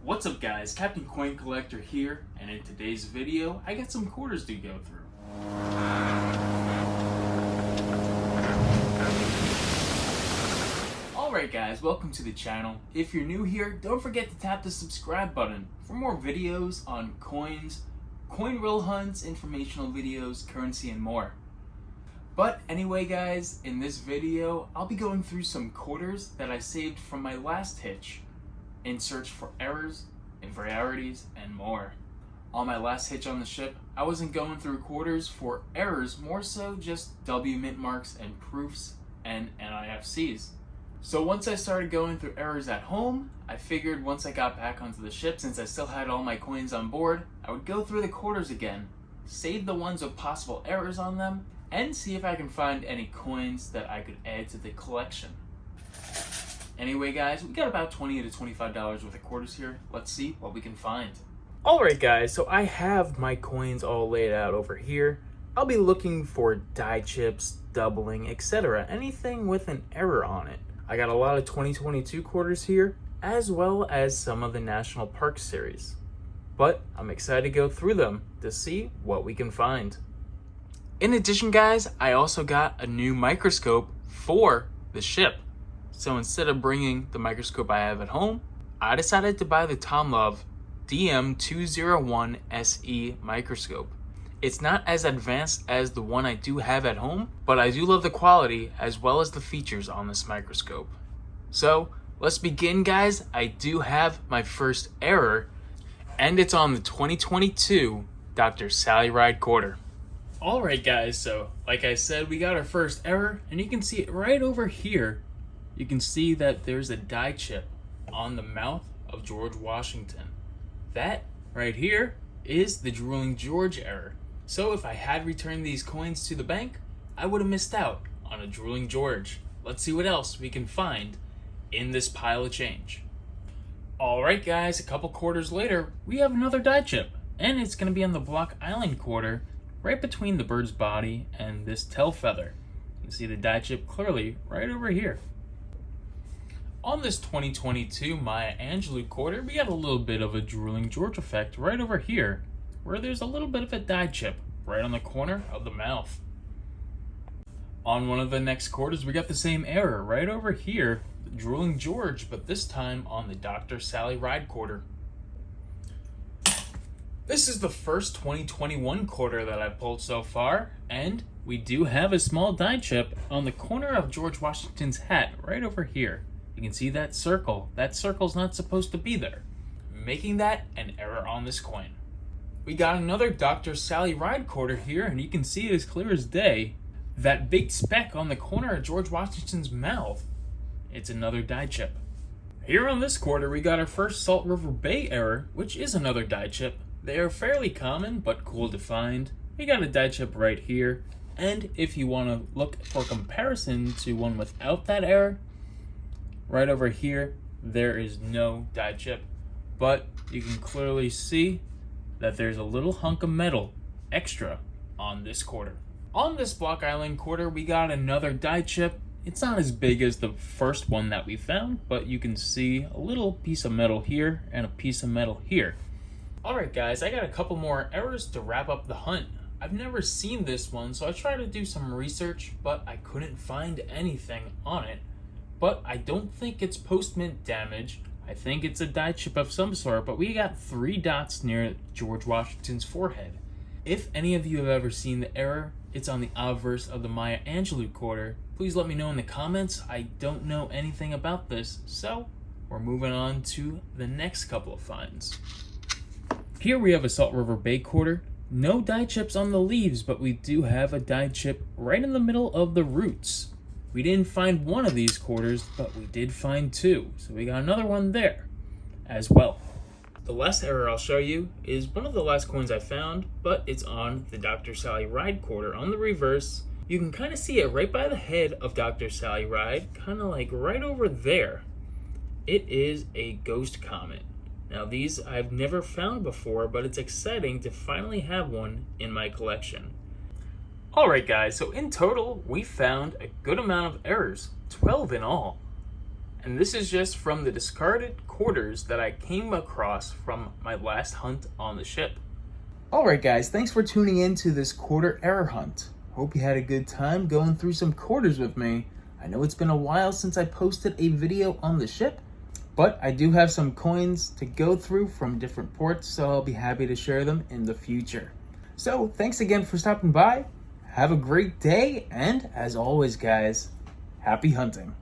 What's up guys, Captain Coin Collector here, and in today's video I got some quarters to go through. Alright guys, welcome to the channel. If you're new here, don't forget to tap the subscribe button for more videos on coins, coin roll hunts, informational videos, currency, and more. But anyway guys, in this video I'll be going through some quarters that I saved from my last hitch in search for errors, invariants, and more. On my last hitch on the ship, I wasn't going through quarters for errors, more so just W mint marks and proofs and NIFCs. So once I started going through errors at home, I figured once I got back onto the ship, since I still had all my coins on board, I would go through the quarters again, save the ones with possible errors on them, and see if I can find any coins that I could add to the collection. Anyway guys, we got about $20 to $25 worth of quarters here. Let's see what we can find. Alright guys, so I have my coins all laid out over here. I'll be looking for die chips, doubling, etc. Anything with an error on it. I got a lot of 2022 quarters here, as well as some of the National Park series. But I'm excited to go through them to see what we can find. In addition guys, I also got a new microscope for the ship. So instead of bringing the microscope I have at home, I decided to buy the Tomlov DM201SE microscope. It's not as advanced as the one I do have at home, but I do love the quality as well as the features on this microscope. So let's begin guys. I do have my first error, and it's on the 2022 Dr. Sally Ride quarter. Alright guys, so like I said, we got our first error, and you can see it right over here. You can see that there's a die chip on the mouth of George Washington. That right here is the Drooling George error. So if I had returned these coins to the bank, I would have missed out on a Drooling George. Let's see what else we can find in this pile of change. Alright guys, a couple quarters later, we have another die chip, and it's going to be on the Block Island quarter, right between the bird's body and this tail feather. You can see the die chip clearly right over here. On this 2022 Maya Angelou quarter, we got a little bit of a Drooling George effect right over here, where there's a little bit of a die chip right on the corner of the mouth. On one of the next quarters, we got the same error right over here, the Drooling George, but this time on the Dr. Sally Ride quarter. This is the first 2021 quarter that I've pulled so far, and we do have a small die chip on the corner of George Washington's hat right over here. You can see that circle. That circle's not supposed to be there, making that an error on this coin. We got another Dr. Sally Ride quarter here, and you can see it as clear as day. That big speck on the corner of George Washington's mouth, it's another die chip. Here on this quarter, we got our first Salt River Bay error, which is another die chip. They are fairly common, but cool to find. We got a die chip right here, and if you want to look for comparison to one without that error, right over here, there is no die chip, but you can clearly see that there's a little hunk of metal extra on this quarter. On this Block Island quarter, we got another die chip. It's not as big as the first one that we found, but you can see a little piece of metal here and a piece of metal here. Alright guys, I got a couple more errors to wrap up the hunt. I've never seen this one, so I tried to do some research, but I couldn't find anything on it. But I don't think it's post-mint damage. I think it's a die chip of some sort, but we got 3 dots near George Washington's forehead. If any of you have ever seen the error, it's on the obverse of the Maya Angelou quarter. Please let me know in the comments. I don't know anything about this, so we're moving on to the next couple of finds. Here we have a Salt River Bay quarter. No die chips on the leaves, but we do have a die chip right in the middle of the roots. We didn't find one of these quarters, but we did find 2. So we got another one there as well. The last error I'll show you is one of the last coins I found, but it's on the Dr. Sally Ride quarter on the reverse. You can kind of see it right by the head of Dr. Sally Ride, kind of like right over there. It is a ghost comet. Now these I've never found before, but it's exciting to finally have one in my collection. Alright guys, so in total, we found a good amount of errors, 12 in all. And this is just from the discarded quarters that I came across from my last hunt on the ship. Alright guys, thanks for tuning in to this quarter error hunt. Hope you had a good time going through some quarters with me. I know it's been a while since I posted a video on the ship, but I do have some coins to go through from different ports, so I'll be happy to share them in the future. So thanks again for stopping by. Have a great day, and as always guys, happy hunting.